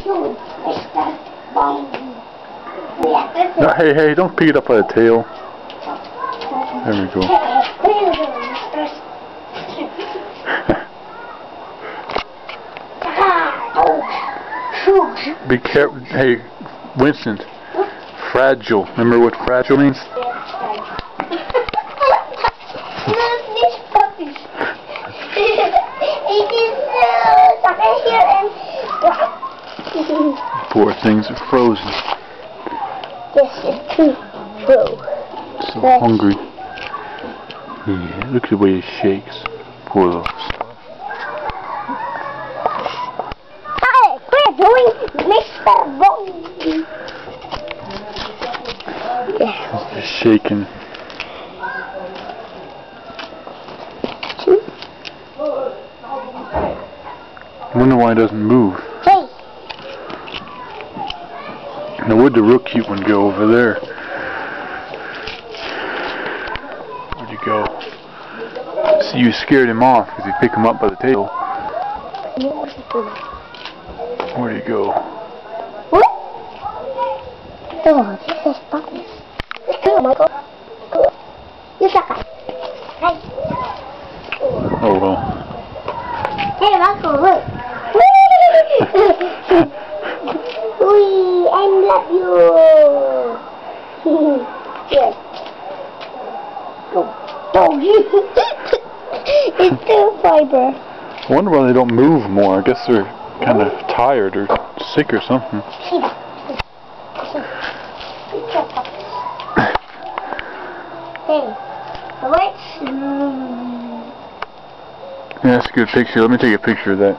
you, Mr. Bong. No, hey, don't pick it up by the tail. There we go. Be careful. Hey, Winston. Fragile. Remember what fragile means? Poor things are frozen. Yes, it's too frozen. So hungry. Yeah, look at the way it shakes. Poor little stuff. Hi, we're doing Mr. Bong. Yeah. It's just shaking. I wonder why it doesn't move. Hey. Now where'd the real cute one go over there? Where'd he go? See, you scared him off because you pick him up by the tail. Where'd he go? What? Oh, this is funny. Oh my god. You suck. Hey. Oh well. Hey, Marco, look. I love you. Yes. Oh, it's still fiber. I wonder why they don't move more. I guess they're kind of tired or sick or something. Hey, let's... Yeah, that's a good picture. Let me take a picture of that.